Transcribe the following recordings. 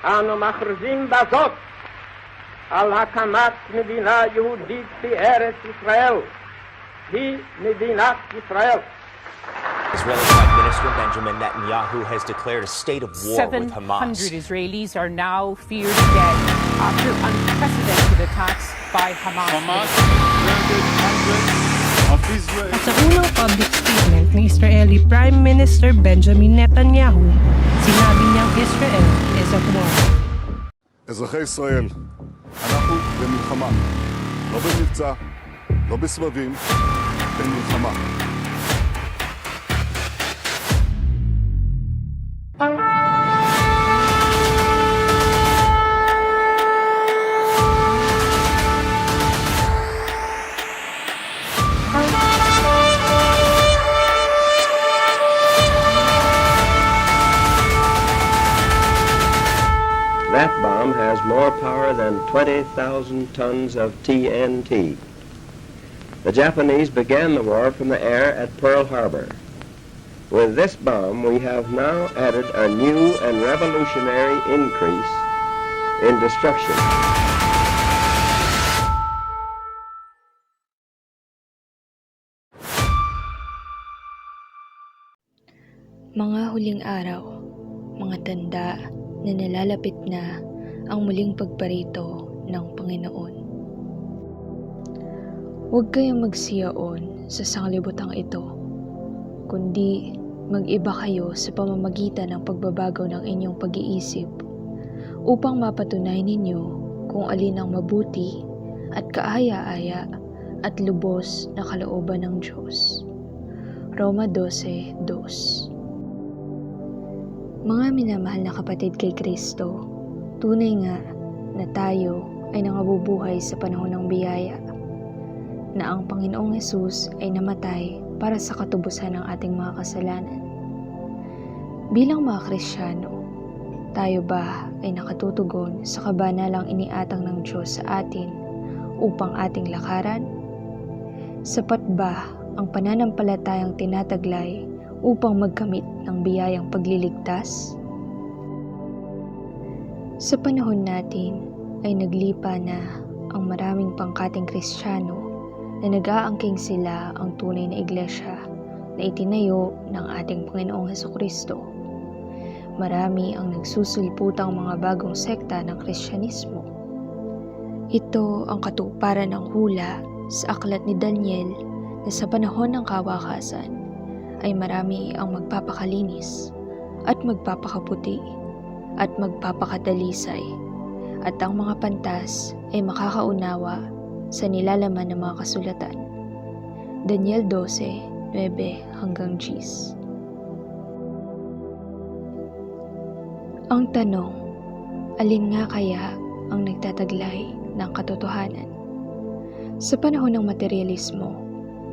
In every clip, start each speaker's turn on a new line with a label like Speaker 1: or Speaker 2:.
Speaker 1: אנו מכריזים בזאת על הקמת מדינה יהודית בארץ ישראל. היא מדינת ישראל.
Speaker 2: Israeli Prime Minister Benjamin Netanyahu has declared a state of war with Hamas.
Speaker 3: 700 Israelis are now feared dead after unprecedented attacks by Hamas.
Speaker 4: Hamas murdered hundreds of Israelis.
Speaker 5: Sa unang public statement ni Israeli Prime Minister Benjamin Netanyahu, sinabi niyang Israel is at war.
Speaker 6: אזרחי ישראל, אנחנו במלחמה. לא במבצע, לא בסבבים, במלחמה.
Speaker 1: That bomb has more power than 20,000 tons of TNT. The Japanese began the war from the air at Pearl Harbor. With this bomb, we have now added a new and revolutionary increase in destruction.
Speaker 7: Mga huling araw, mga tanda na nalalapit na ang muling pagparito ng Panginoon. Huwag kayong magsiyaon sa sanglibutang ito, kundi mag-iba kayo sa pamamagitan ng pagbabago ng inyong pag-iisip upang mapatunay ninyo kung alin ang mabuti at kaaya-aya at lubos na kalooban ng Diyos. Roma 12:2. Mga minamahal na kapatid kay Kristo, tunay nga na tayo ay nangabubuhay sa panahon ng biyaya, na ang Panginoong Hesus ay namatay para sa katubusan ng ating mga kasalanan. Bilang mga Kristiyano, tayo ba ay nakatutugon sa kabanalang iniatang ng Diyos sa atin upang ating lakaran? Sapat ba ang pananampalatayang tinataglay upang magkamit ng biyayang pagliligtas? Sa panahon natin ay naglipa na ang maraming pangkating Kristiyano na nag-aangking sila ang tunay na iglesia na itinayo ng ating Panginoong Hesukristo. Marami ang nagsusulputang mga bagong sekta ng Kristyanismo. Ito ang katuparan ng hula sa aklat ni Daniel na sa panahon ng kawakasan ay marami ang magpapakalinis at magpapakaputi at magpapakadalisay, at ang mga pantas ay makakaunawa sa nilalaman ng mga kasulatan. Daniel 12:9-10. Ang tanong, alin nga kaya ang nagtataglay ng katotohanan? Sa panahon ng materialismo,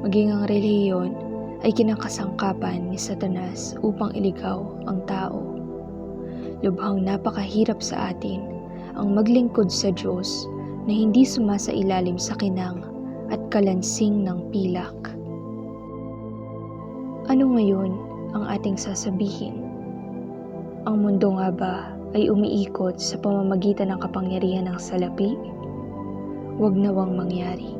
Speaker 7: maging ang relihiyon ay kinakasangkapan ni Satanas upang iligaw ang tao. Lubhang napakahirap sa atin ang maglingkod sa Diyos na hindi sumasailalim sa kinang at kalansing ng pilak. Ano ngayon ang ating sasabihin? Ang mundo nga ba ay umiikot sa pamamagitan ng kapangyarihan ng salapi? Huwag nawang mangyari,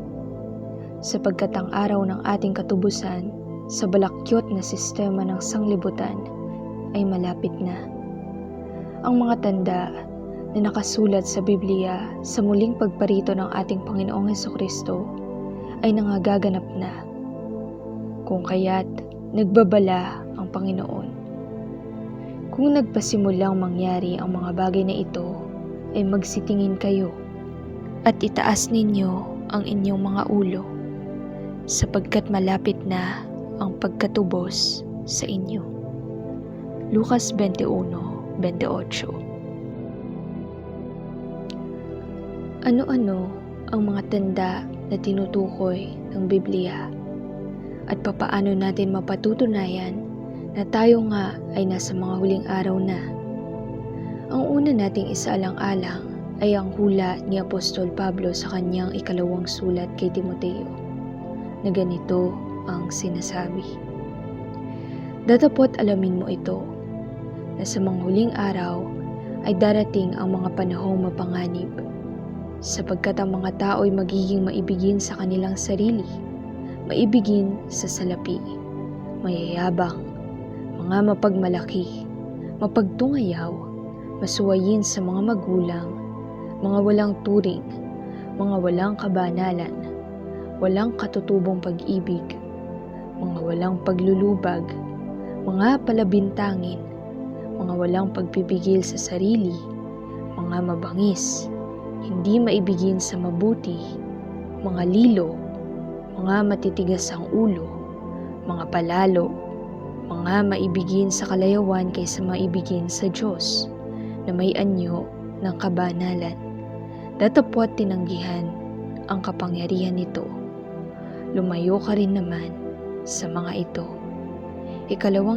Speaker 7: sapagkat ang araw ng ating katubusan sa balakyot na sistema ng sanglibutan ay malapit na. Ang mga tanda na nakasulat sa Biblia sa muling pagparito ng ating Panginoong Hesukristo ay nangagaganap na. Kung kaya't nagbabala ang Panginoon. Kung nagpasimulang mangyari ang mga bagay na ito, ay magsitingin kayo at itaas ninyo ang inyong mga ulo, sapagkat malapit na ang pagkatubos sa inyo. Lucas 21:28. Ano-ano ang mga tanda na tinutukoy ng Biblia at papaano natin mapatutunayan na tayo nga ay nasa mga huling araw na? Ang una nating isaalang-alang ay ang hula ni Apostol Pablo sa kanyang 2 sulat kay Timoteo, na ganito ang sinasabi. Datapot alamin mo ito, na sa mga huling araw ay darating ang mga panahong mapanganib, sapagkat ang mga tao ay magiging maibigin sa kanilang sarili, maibigin sa salapi, mayayabang, mga mapagmalaki, mapagtungayaw, masuwayin sa mga magulang, mga walang turing, mga walang kabanalan, walang katutubong pag-ibig, mga walang paglulubag, mga palabintangin, mga walang pagpipigil sa sarili, mga mabangis, hindi maibigin sa mabuti, mga lilo, mga matitigas ang ulo, mga palalo, mga maibigin sa kalayawan kaysa maibigin sa Diyos, na may anyo ng kabanalan. Datapwat tinanggihan ang kapangyarihan nito. Lumayo ka rin naman sa mga ito. 2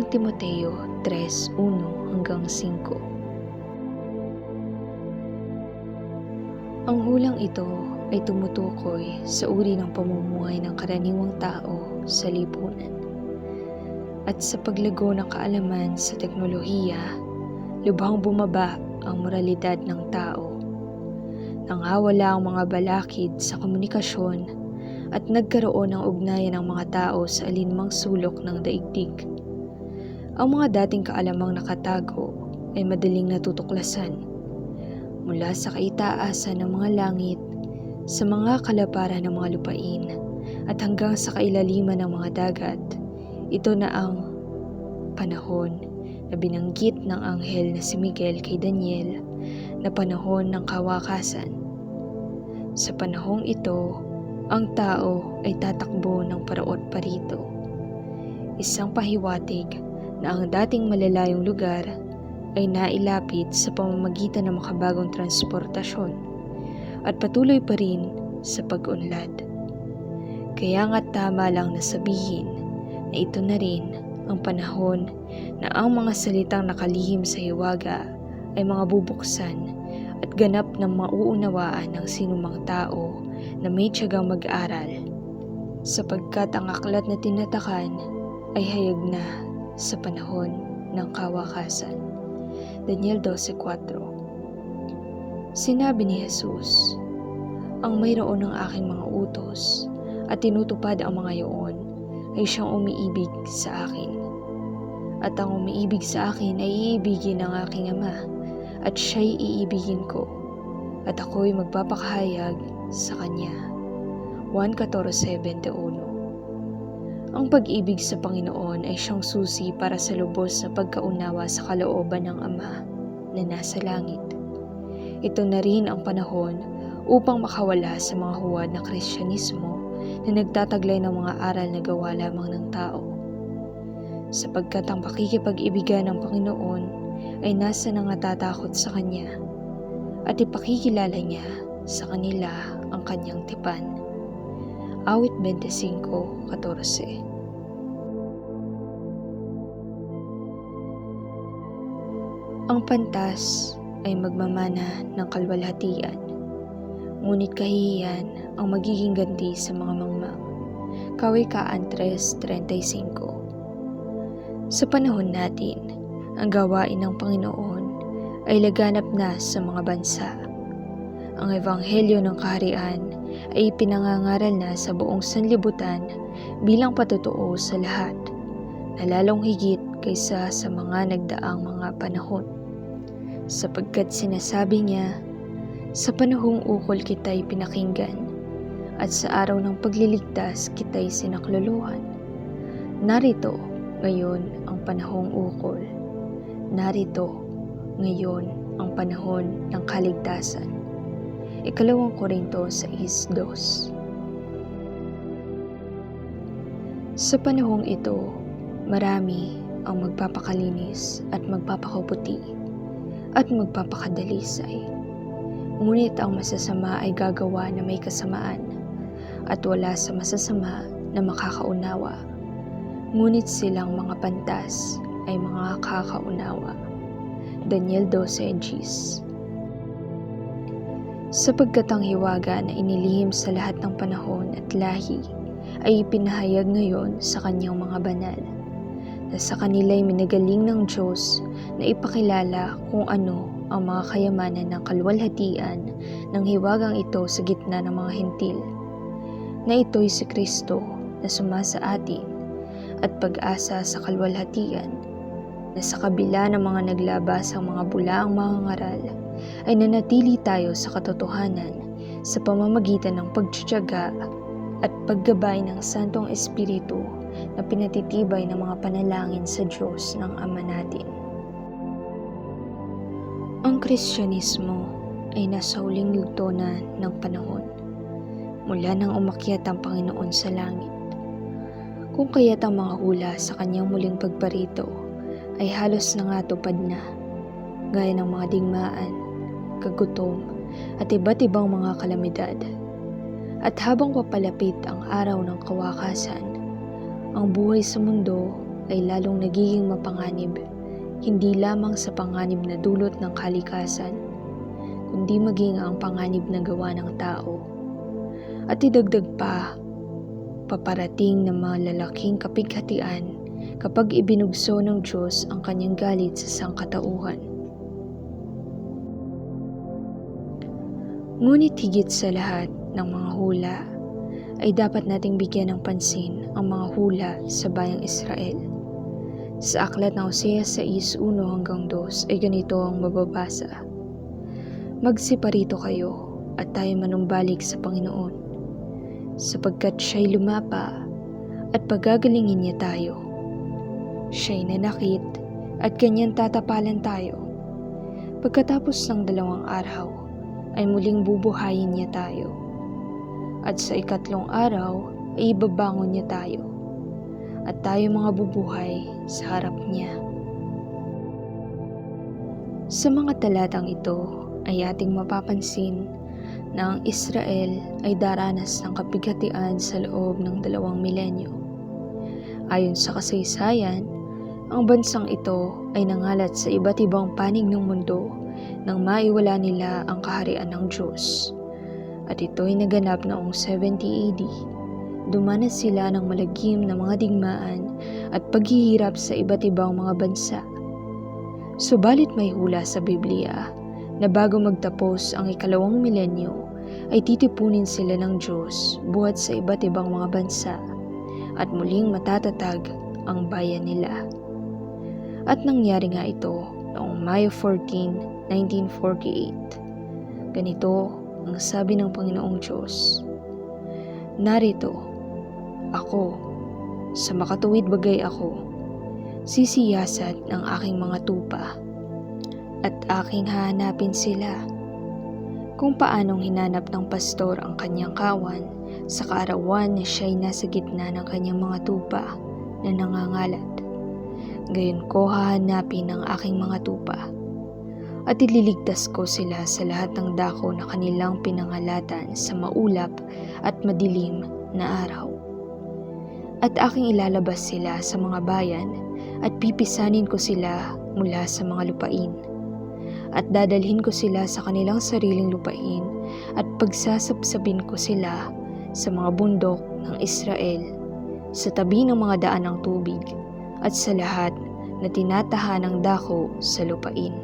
Speaker 7: Timoteo 3:1-5. Ang hulang ito ay tumutukoy sa uri ng pamumuhay ng karaniwang tao sa lipunan. At sa paglago ng kaalaman sa teknolohiya, lubhang bumaba ang moralidad ng tao. Nangawala ang mga balakid sa komunikasyon at nagkaroon ng ugnayan ng mga tao sa alinmang sulok ng daigdig. Ang mga dating kaalamang nakatago ay madaling natutuklasan. Mula sa kaitaasan ng mga langit, sa mga kalaparan ng mga lupain, at hanggang sa kailaliman ng mga dagat, ito na ang panahon na binanggit ng anghel na si Miguel kay Daniel na panahon ng kawakasan. Sa panahong ito, ang tao ay tatakbo ng paraot parito. Isang pahiwatig na ang dating malalayong lugar ay nailapit sa pamamagitan ng makabagong transportasyon at patuloy pa rin sa pag-unlad. Kaya nga tama lang na sabihin na ito na rin ang panahon na ang mga salitang nakalihim sa hiwaga ay mga bubuksan at ganap na mauunawaan ng sinumang tao na may tiyagang mag-aral, sapagkat ang aklat na tinatakan ay hayag na sa panahon ng kawakasan. Daniel 12:4. Sinabi ni Jesus, ang mayroon ng aking mga utos at tinutupad ang mga iyon ay siyang umiibig sa akin. At ang umiibig sa akin ay iibigin ng aking Ama, at siya'y iibigin ko, at ako'y magpapakahayag sa Kanya. 1:14-21. Ang pag-ibig sa Panginoon ay siyang susi para sa lubos na pagkaunawa sa kalooban ng Ama na nasa langit. Ito na rin ang panahon upang makawala sa mga huwad na Kristyanismo na nagtataglay ng mga aral na gawa lamang ng tao. Sapagkat ang pakikipag-ibigan ng Panginoon ay nasa nangatatakot sa Kanya at ipakikilala niya sa kanila ang Kanyang tipan. Awit 25:14. Ang pantas ay magmamana ng kalwalhatian, ngunit kahihiyan ang magiging ganti sa mga mangmang. Kawikaan 3:35. Sa panahon natin, ang gawain ng Panginoon ay laganap na sa mga bansa. Ang ebanghelyo ng kaharian ay pinangangaral na sa buong sanlibutan bilang patotoo sa lahat, na lalong higit kaysa sa mga nagdaang mga panahon. Sapagkat sinasabi niya, sa panahong ukol kita'y pinakinggan, at sa araw ng pagliligtas kita'y sinakluluhan. Narito ngayon ang panahong ukol. Narito ngayon ang panahon ng kaligtasan. 2 Korinto 6:2. Sa panahong ito, marami ang magpapakalinis at magpapakaputi at magpapakadalisay. Ngunit ang masasama ay gagawa na may kasamaan, at wala sa masasama na makakaunawa. Ngunit silang mga pantas ay mga kakaunawa. Daniel 12:10. Sapagkat ang hiwaga na inilihim sa lahat ng panahon at lahi ay ipinahayag ngayon sa kanyang mga banal, na sa kanila'y minagaling ng Diyos na ipakilala kung ano ang mga kayamanan ng kaluwalhatian ng hiwagang ito sa gitna ng mga hentil, na ito'y si Kristo na sumasa atin at pag-asa sa kaluwalhatian, na sa kabila ng mga naglabasang mga bulaang mga ngaral ay nanatili tayo sa katotohanan sa pamamagitan ng pagtitiyaga at paggabay ng Santong Espiritu na pinatitibay ng mga panalangin sa Diyos ng Ama natin. Ang Kristyanismo ay nasa huling yugto na ng panahon, mula nang umakyat ang Panginoon sa langit. Kung kaya't ang mga hula sa kanyang muling pagparito ay halos nangatupad na, gaya ng mga digmaan, kagutom, at iba't ibang mga kalamidad. At habang papalapit ang araw ng kawakasan, ang buhay sa mundo ay lalong nagiging mapanganib, hindi lamang sa panganib na dulot ng kalikasan, kundi maging ang panganib na gawa ng tao. At idagdag pa, paparating ng mga lalaking kapighatian kapag ibinugso ng Diyos ang kanyang galit sa sangkatauhan. Ngunit higit sa lahat ng mga hula, ay dapat nating bigyan ng pansin ang mga hula sa bayang Israel. Sa aklat ng Hosea 6:1-2 ay ganito ang mababasa: Magsiparito kayo at tayo manumbalik sa Panginoon, sapagkat siya'y lumapa at pagagalingin niya tayo. Siya'y nanakit at ganyan tatapalan tayo. Pagkatapos ng 2 araw ay muling bubuhayin niya tayo. At sa 3 araw ay ibabangon niya tayo, at tayo mga bubuhay sa harap niya. Sa mga talatang ito ay ating mapapansin na ang Israel ay daranas ng kapighatian sa loob ng 2 milenyo. Ayon sa kasaysayan, ang bansang ito ay nangalat sa iba't ibang panig ng mundo nang maiwala nila ang kaharian ng Diyos. At ito'y naganap noong 70 AD. Dumanas sila ng malagim na mga digmaan at paghihirap sa iba't ibang mga bansa. Subalit may hula sa Biblia na bago magtapos ang 2 milenyo ay titipunin sila ng Diyos buhat sa iba't ibang mga bansa at muling matatatag ang bayan nila. At nangyari nga ito noong Mayo 14, 1948. Ganito ang sabi ng Panginoong Diyos: Narito, ako, sa makatuwid bagay ako, sisiyasat ng aking mga tupa, at aking hahanapin sila. Kung paanong hinanap ng pastor ang kanyang kawan sa kaarawan na siya'y nasa gitna ng kanyang mga tupa na nangangalat, gayon ko hahanapin ang aking mga tupa. At ililigtas ko sila sa lahat ng dako na kanilang pinangalatan sa maulap at madilim na araw. At aking ilalabas sila sa mga bayan at pipisanin ko sila mula sa mga lupain. At dadalhin ko sila sa kanilang sariling lupain at pagsasapsabin ko sila sa mga bundok ng Israel, sa tabi ng mga daan ng tubig at sa lahat na tinatahan ng dako sa lupain.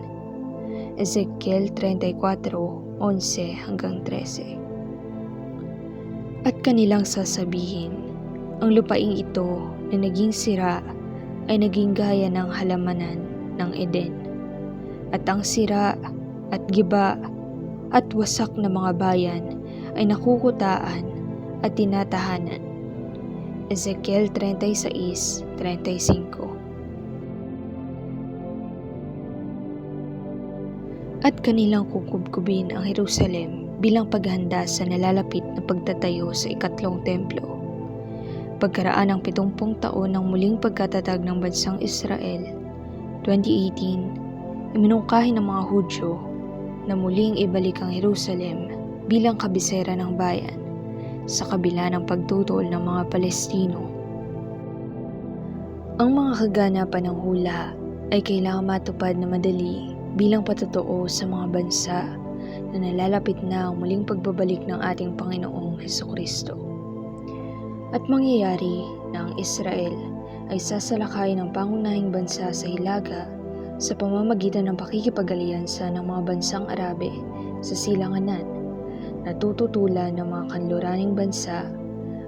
Speaker 7: Ezekiel 34:11-13. At kanilang sasabihin, ang lupaing ito na naging sira ay naging gaya ng halamanan ng Eden. At ang sira at giba at wasak na mga bayan ay nakukutaan at tinatahanan. Ezekiel 36:35. At kanilang kukubkubin ang Jerusalem bilang paghanda sa nalalapit na pagtatayo sa 2 templo. Pagkaraan ng 70 taon ng muling pagkatatag ng bansang Israel, 2018, iminungkahi ng mga Hudyo na muling ibalik ang Jerusalem bilang kabisera ng bayan sa kabila ng pagtutol ng mga Palestino. Ang mga kaganapan ng hula ay kailangang matupad na madali bilang patotoo sa mga bansa na nalalapit na ang muling pagbabalik ng ating Panginoong Hesukristo. At mangyayari na ang Israel ay sasalakay ng pangunahing bansa sa hilaga sa pamamagitan ng pakikipag-alyansa ng mga bansang Arabe sa silanganan na tututulan ng mga kanluraning bansa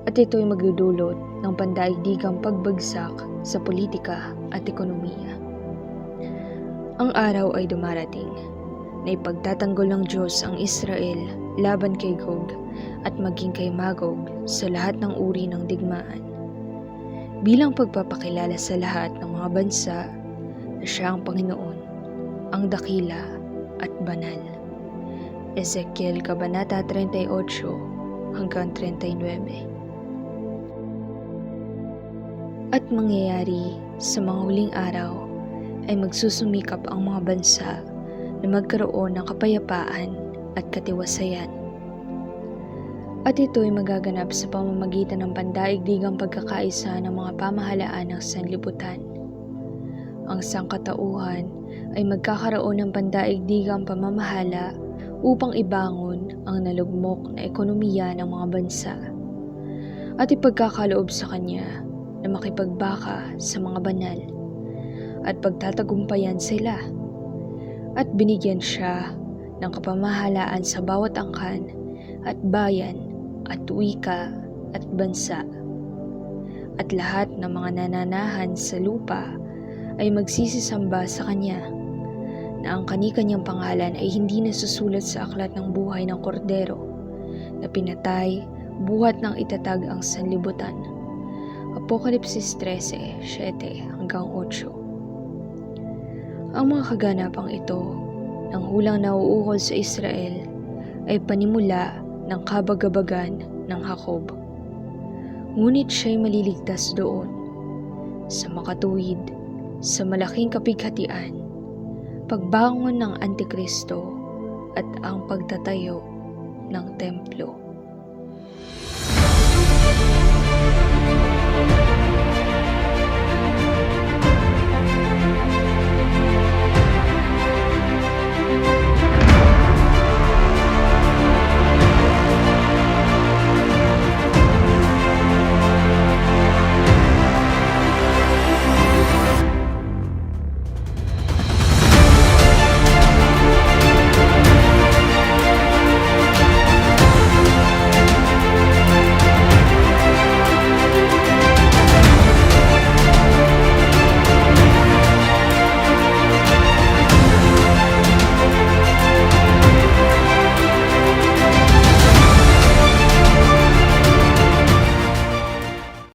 Speaker 7: at ito'y magdudulot ng pandaigdigang pagbagsak sa politika at ekonomiya. Ang araw ay dumarating na ipagtatanggol ng Diyos ang Israel laban kay Gog at maging kay Magog sa lahat ng uri ng digmaan, bilang pagpapakilala sa lahat ng mga bansa na siya ang Panginoon, ang dakila at banal. Ezekiel Kabanata 38 hanggang 39. At mangyayari sa mga huling araw ay magsusumikap ang mga bansa na magkaroon ng kapayapaan at katiwasayan. At ito'y magaganap sa pamamagitan ng pandaigdigang pagkakaisa ng mga pamahalaan ng sanlibutan. Ang sangkatauhan ay magkakaroon ng pandaigdigang pamamahala upang ibangon ang nalugmok na ekonomiya ng mga bansa at ipagkakaloob sa kanya na makipagbaka sa mga banal at pagtatagumpayan sila at binigyan siya ng kapamahalaan sa bawat angkan at bayan at wika at bansa. At lahat ng mga nananahan sa lupa ay magsisisamba sa kanya na ang kani-kanyang pangalan ay hindi nasusulat sa aklat ng buhay ng Kordero na pinatay buhat ng itatag ang sanlibutan. Apokalipsis 13:7 hanggang 8. Ang mga kaganapang ito ng hulang nauukol sa Israel ay panimula ng kabagabagan ng Jacob. Ngunit siya'y maliligtas doon, sa makatuwid, sa malaking kapighatian, pagbangon ng Antikristo at ang pagtatayo ng templo.